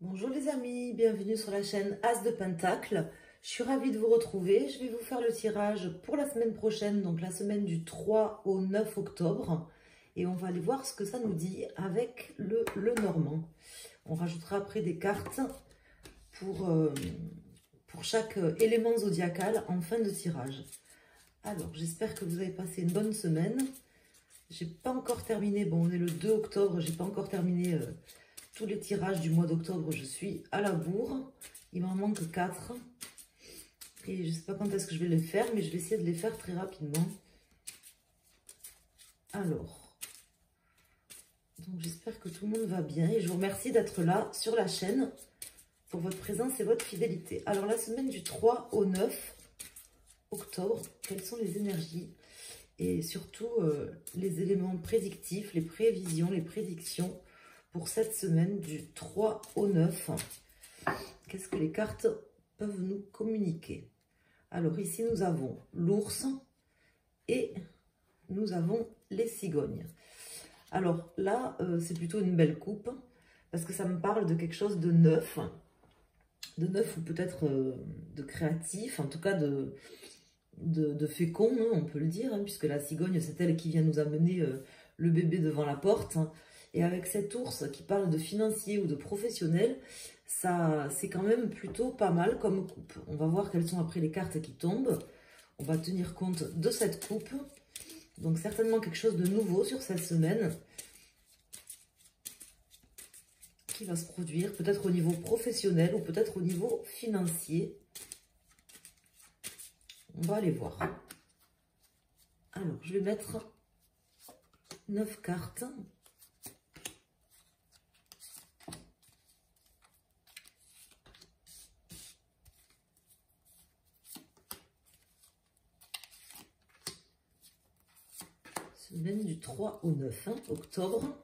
Bonjour les amis, bienvenue sur la chaîne As de Pentacle. Je suis ravie de vous retrouver. Je vais vous faire le tirage pour la semaine prochaine, donc la semaine du 3 au 9 octobre. Et on va aller voir ce que ça nous dit avec le Normand. On rajoutera après des cartes pour chaque élément zodiacal en fin de tirage. Alors, j'espère que vous avez passé une bonne semaine. J'ai pas encore terminé, bon on est le 2 octobre, j'ai pas encore terminé tous les tirages du mois d'octobre, je suis à la bourre. Il m'en manque 4. Et je ne sais pas quand est-ce que je vais les faire, mais je vais essayer de les faire très rapidement. Alors, donc j'espère que tout le monde va bien. Et je vous remercie d'être là sur la chaîne pour votre présence et votre fidélité. Alors, la semaine du 3 au 9 octobre, quelles sont les énergies? Et surtout, les éléments prédictifs, les prévisions, les prédictions pour cette semaine du 3 au 9. Qu'est-ce que les cartes peuvent nous communiquer? Alors ici, nous avons l'ours et nous avons les cigognes. Alors là, c'est plutôt une belle coupe parce que ça me parle de quelque chose de neuf ou peut-être de créatif, en tout cas de fécond, hein, on peut le dire, hein, puisque la cigogne, c'est elle qui vient nous amener le bébé devant la porte. Et avec cet ours qui parle de financier ou de professionnel, ça c'est quand même plutôt pas mal comme coupe. On va voir quelles sont après les cartes qui tombent. On va tenir compte de cette coupe. Donc certainement quelque chose de nouveau sur cette semaine qui va se produire, peut-être au niveau professionnel ou peut-être au niveau financier. On va aller voir. Alors, je vais mettre 9 cartes. Semaine du 3 au 9 octobre.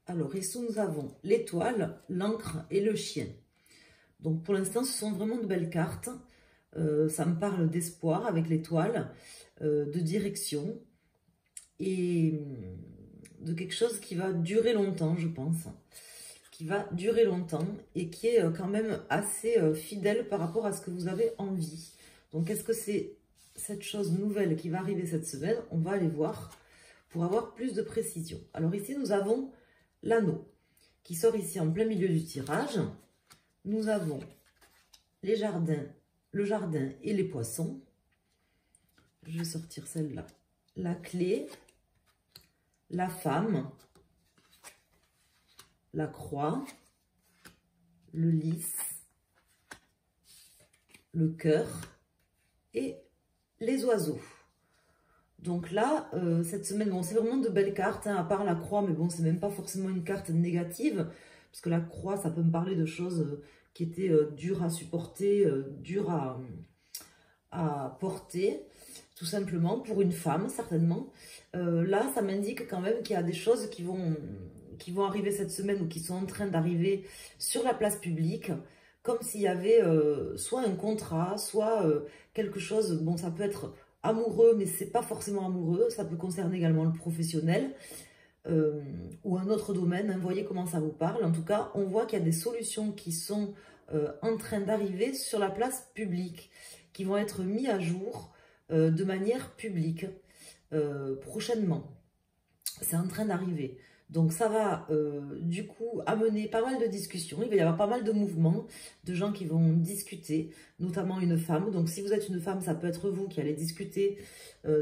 Alors, ici, nous avons l'étoile, l'encre et le chien. Donc, pour l'instant, ce sont vraiment de belles cartes. Ça me parle d'espoir avec l'étoile, de direction et de quelque chose qui va durer longtemps, je pense. Qui va durer longtemps et qui est quand même assez fidèle par rapport à ce que vous avez envie. Donc, est-ce que c'est cette chose nouvelle qui va arriver cette semaine? On va aller voir pour avoir plus de précision. Alors ici, nous avons l'anneau qui sort ici en plein milieu du tirage. Nous avons les jardins, le jardin et les poissons. Je vais sortir celle-là. La clé, la femme, la croix, le lys, le cœur et les oiseaux. Donc là, cette semaine, bon, c'est vraiment de belles cartes, hein, à part la croix, mais bon, c'est même pas forcément une carte négative, parce que la croix, ça peut me parler de choses qui étaient dures à supporter, dures à porter, tout simplement, pour une femme, certainement. Là, ça m'indique quand même qu'il y a des choses qui vont arriver cette semaine ou qui sont en train d'arriver sur la place publique, comme s'il y avait soit un contrat, soit quelque chose, bon, ça peut être amoureux, mais c'est pas forcément amoureux, ça peut concerner également le professionnel ou un autre domaine, hein, voyez comment ça vous parle. En tout cas, on voit qu'il y a des solutions qui sont en train d'arriver sur la place publique, qui vont être mis à jour de manière publique prochainement. C'est en train d'arriver. Donc ça va du coup amener pas mal de discussions, il va y avoir pas mal de mouvements, de gens qui vont discuter, notamment une femme. Donc si vous êtes une femme, ça peut être vous qui allez discuter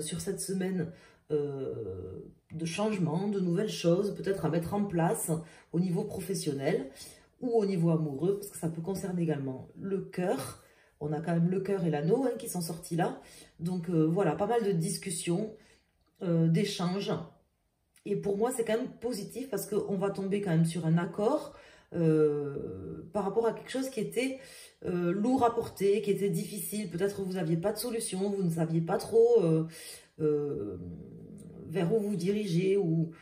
sur cette semaine de changements, de nouvelles choses, peut-être à mettre en place au niveau professionnel ou au niveau amoureux, parce que ça peut concerner également le cœur. On a quand même le cœur et l'anneau qui sont sortis là. Donc voilà, pas mal de discussions, d'échanges. Et pour moi, c'est quand même positif parce qu'on va tomber quand même sur un accord par rapport à quelque chose qui était lourd à porter, qui était difficile. Peut-être que vous n'aviez pas de solution, vous ne saviez pas trop vers où vous dirigez ou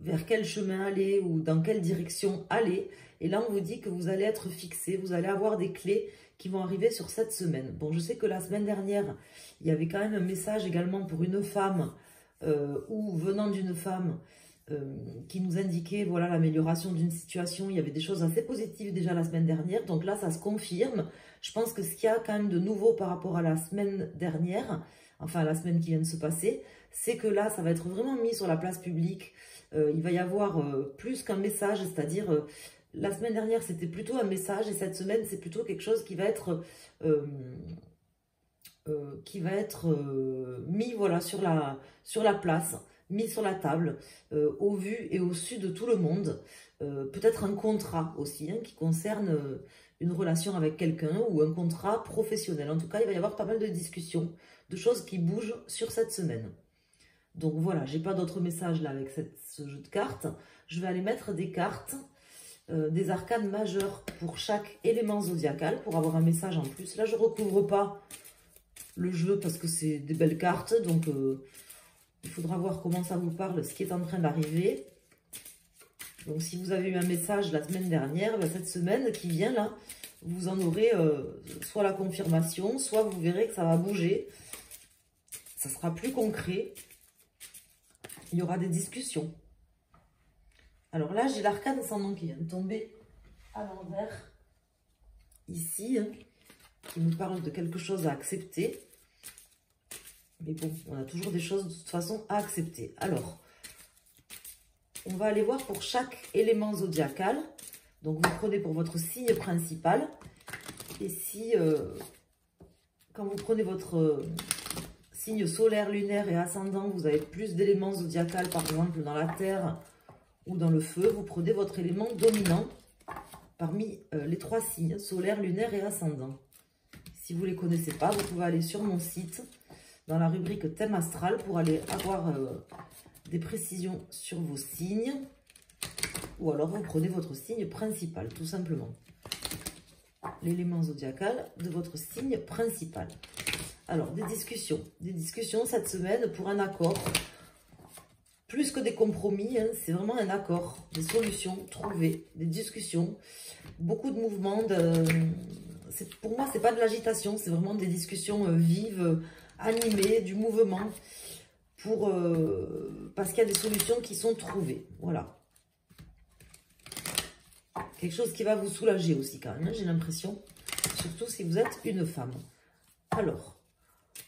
vers quel chemin aller ou dans quelle direction aller. Et là, on vous dit que vous allez être fixé, vous allez avoir des clés qui vont arriver sur cette semaine. Bon, je sais que la semaine dernière, il y avait quand même un message également pour une femme ou venant d'une femme qui nous indiquait voilà l'amélioration d'une situation. Il y avait des choses assez positives déjà la semaine dernière, donc là ça se confirme. Je pense que ce qu'il y a quand même de nouveau par rapport à la semaine dernière, enfin la semaine qui vient de se passer, c'est que là ça va être vraiment mis sur la place publique. Il va y avoir plus qu'un message, c'est-à-dire la semaine dernière c'était plutôt un message et cette semaine c'est plutôt quelque chose qui va être mis voilà sur la place, mis sur la table, au vu et au su de tout le monde. Peut-être un contrat aussi, hein, qui concerne une relation avec quelqu'un ou un contrat professionnel. En tout cas, il va y avoir pas mal de discussions, de choses qui bougent sur cette semaine. Donc voilà, j'ai pas d'autres messages là avec ce jeu de cartes. Je vais aller mettre des cartes, des arcanes majeures pour chaque élément zodiacal pour avoir un message en plus. Là, je recouvre pas le jeu parce que c'est des belles cartes, donc il faudra voir comment ça vous parle, ce qui est en train d'arriver. Donc si vous avez eu un message la semaine dernière, ben, cette semaine qui vient là, vous en aurez soit la confirmation, soit vous verrez que ça va bouger. Ça sera plus concret. Il y aura des discussions. Alors là, j'ai l'arcane ascendant qui vient de tomber à l'envers. Ici, hein, qui nous parle de quelque chose à accepter. Mais bon, on a toujours des choses de toute façon à accepter. Alors, on va aller voir pour chaque élément zodiacal. Donc, vous prenez pour votre signe principal. Et si, quand vous prenez votre signe solaire, lunaire et ascendant, vous avez plus d'éléments zodiacaux, par exemple dans la terre ou dans le feu, vous prenez votre élément dominant parmi les 3 signes, solaire, lunaire et ascendant. Si vous ne les connaissez pas, vous pouvez aller sur mon site, dans la rubrique thème astral, pour aller avoir des précisions sur vos signes. Ou alors, vous prenez votre signe principal, tout simplement. L'élément zodiacal de votre signe principal. Alors, des discussions cette semaine pour un accord. Plus que des compromis, hein, c'est vraiment un accord, des solutions trouvées, des discussions, beaucoup de mouvements. Pour moi, c'est pas de l'agitation, c'est vraiment des discussions vives, animées, du mouvement, parce qu'il y a des solutions qui sont trouvées. Voilà. Quelque chose qui va vous soulager aussi quand même, hein, j'ai l'impression, surtout si vous êtes une femme. Alors,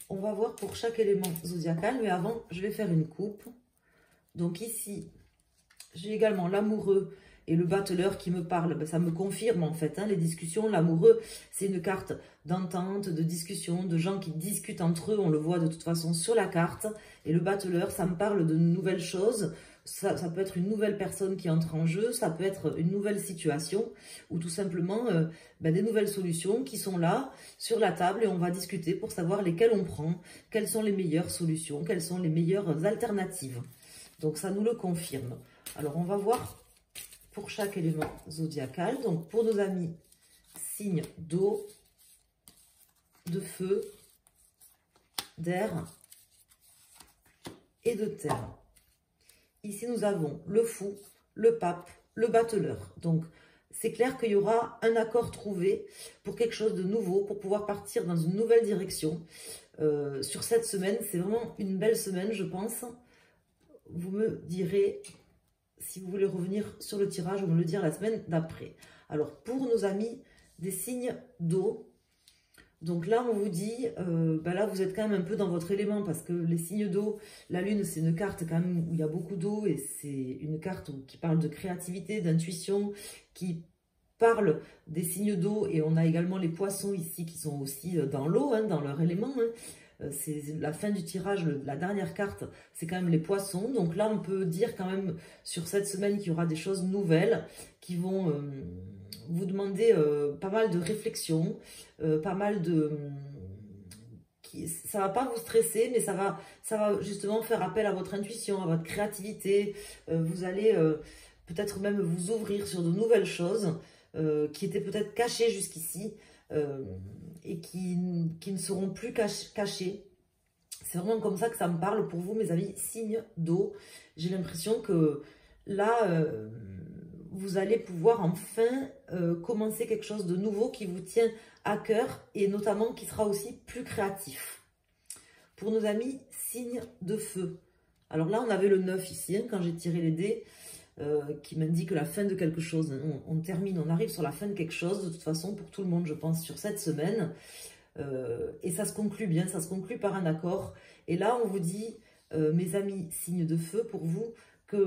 on va voir pour chaque élément zodiacal, mais avant, je vais faire une coupe. Donc ici, j'ai également l'amoureux et le battleur qui me parle. Ben, ça me confirme en fait, hein, les discussions. L'amoureux, c'est une carte d'entente, de discussion, de gens qui discutent entre eux. On le voit de toute façon sur la carte. Et le battleur, ça me parle de nouvelles choses. Ça peut être une nouvelle personne qui entre en jeu. Ça peut être une nouvelle situation. Ou tout simplement des nouvelles solutions qui sont là sur la table. Et on va discuter pour savoir lesquelles on prend. Quelles sont les meilleures solutions. Quelles sont les meilleures alternatives. Donc, ça nous le confirme. Alors, on va voir pour chaque élément zodiacal. Donc, pour nos amis, signes d'eau, de feu, d'air et de terre. Ici, nous avons le fou, le pape, le battleur. Donc, c'est clair qu'il y aura un accord trouvé pour quelque chose de nouveau, pour pouvoir partir dans une nouvelle direction. Sur cette semaine, c'est vraiment une belle semaine, je pense. Vous me direz, si vous voulez revenir sur le tirage, ou me le dire la semaine d'après. Alors, pour nos amis des signes d'eau, donc là, on vous dit, là, vous êtes quand même un peu dans votre élément, parce que les signes d'eau, la lune, c'est une carte quand même où il y a beaucoup d'eau, et c'est une carte qui parle de créativité, d'intuition, qui parle des signes d'eau, et on a également les poissons ici, qui sont aussi dans l'eau, hein, dans leur élément, hein. C'est la fin du tirage, la dernière carte, c'est quand même les poissons. Donc là, on peut dire quand même sur cette semaine qu'il y aura des choses nouvelles qui vont vous demander pas mal de réflexion, pas mal de... ça va pas vous stresser, mais ça va justement faire appel à votre intuition, à votre créativité. Vous allez peut-être même vous ouvrir sur de nouvelles choses qui étaient peut-être cachées jusqu'ici. Et qui ne seront plus cachés. C'est vraiment comme ça que ça me parle pour vous, mes amis, signes d'eau. J'ai l'impression que là, vous allez pouvoir enfin commencer quelque chose de nouveau qui vous tient à cœur et notamment qui sera aussi plus créatif. Pour nos amis, signes de feu. Alors là, on avait le 9 ici, hein, quand j'ai tiré les dés, qui m'indique la fin de quelque chose. On termine, on arrive sur la fin de quelque chose, de toute façon, pour tout le monde, je pense, sur cette semaine. Et ça se conclut bien, ça se conclut par un accord. Et là, on vous dit, mes amis, signe de feu pour vous, que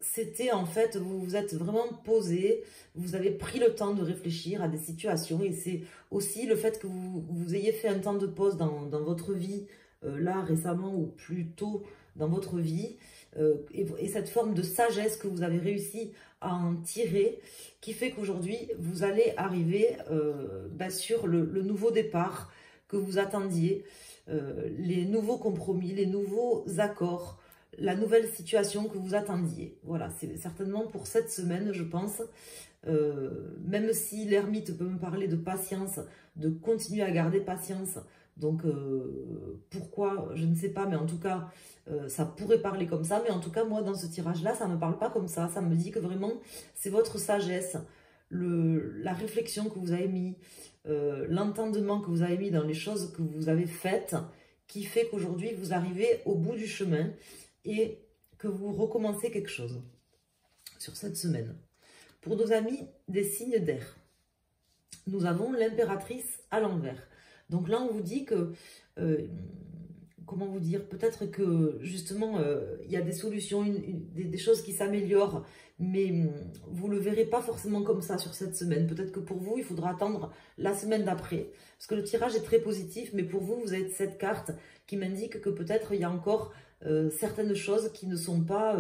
c'était en fait, vous vous êtes vraiment posé, vous avez pris le temps de réfléchir à des situations. Et c'est aussi le fait que vous ayez fait un temps de pause dans votre vie, là récemment ou plus tôt dans votre vie, et cette forme de sagesse que vous avez réussi à en tirer, qui fait qu'aujourd'hui, vous allez arriver sur le nouveau départ que vous attendiez, les nouveaux compromis, les nouveaux accords, la nouvelle situation que vous attendiez. Voilà, c'est certainement pour cette semaine, je pense. Même si l'ermite peut me parler de patience, de continuer à garder patience. Donc, pourquoi, je ne sais pas, mais en tout cas, ça pourrait parler comme ça. Mais en tout cas, moi, dans ce tirage-là, ça ne me parle pas comme ça. Ça me dit que vraiment, c'est votre sagesse, la réflexion que vous avez mis, l'entendement que vous avez mis dans les choses que vous avez faites, qui fait qu'aujourd'hui, vous arrivez au bout du chemin et que vous recommencez quelque chose sur cette semaine. Pour nos amis des signes d'air, nous avons l'impératrice à l'envers. Donc là, on vous dit que, comment vous dire, peut-être que justement, il y a des solutions, des choses qui s'améliorent, mais vous ne le verrez pas forcément comme ça sur cette semaine. Peut-être que pour vous, il faudra attendre la semaine d'après, parce que le tirage est très positif, mais pour vous, vous avez cette carte qui m'indique que peut-être il y a encore certaines choses qui ne sont pas,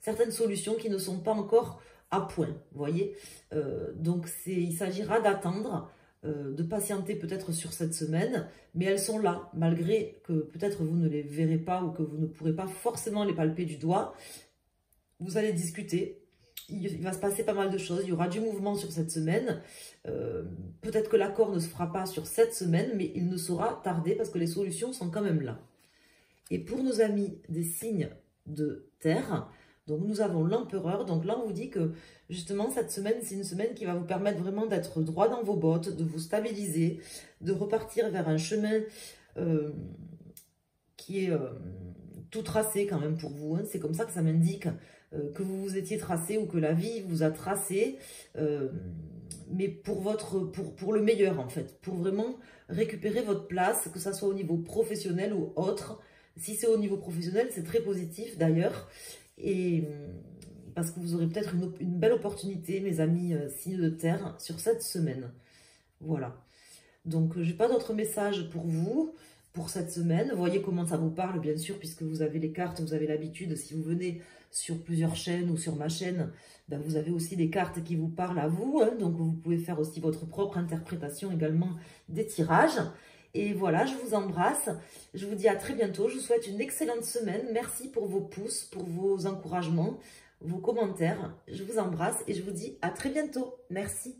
certaines solutions qui ne sont pas encore à point, vous voyez. Donc, il s'agira d'attendre, de patienter peut-être sur cette semaine, mais elles sont là, malgré que peut-être vous ne les verrez pas ou que vous ne pourrez pas forcément les palper du doigt. Vous allez discuter, il va se passer pas mal de choses, il y aura du mouvement sur cette semaine. Peut-être que l'accord ne se fera pas sur cette semaine, mais il ne saura tarder parce que les solutions sont quand même là. Et pour nos amis des signes de terre, donc nous avons l'empereur. Donc là, on vous dit que justement, cette semaine, c'est une semaine qui va vous permettre vraiment d'être droit dans vos bottes, de vous stabiliser, de repartir vers un chemin qui est tout tracé quand même pour vous. Hein. C'est comme ça que ça m'indique que vous vous étiez tracé ou que la vie vous a tracé, mais pour le meilleur en fait, pour vraiment récupérer votre place, que ça soit au niveau professionnel ou autre. Si c'est au niveau professionnel, c'est très positif d'ailleurs. Et parce que vous aurez peut-être une belle opportunité, mes amis signes de terre, sur cette semaine. Voilà. Donc, je n'ai pas d'autres messages pour vous, pour cette semaine. Voyez comment ça vous parle, bien sûr, puisque vous avez les cartes, vous avez l'habitude. Si vous venez sur plusieurs chaînes ou sur ma chaîne, ben, vous avez aussi des cartes qui vous parlent à vous. Hein, donc, vous pouvez faire aussi votre propre interprétation également des tirages. Et voilà, je vous embrasse. Je vous dis à très bientôt. Je vous souhaite une excellente semaine. Merci pour vos pouces, pour vos encouragements, vos commentaires. Je vous embrasse et je vous dis à très bientôt. Merci.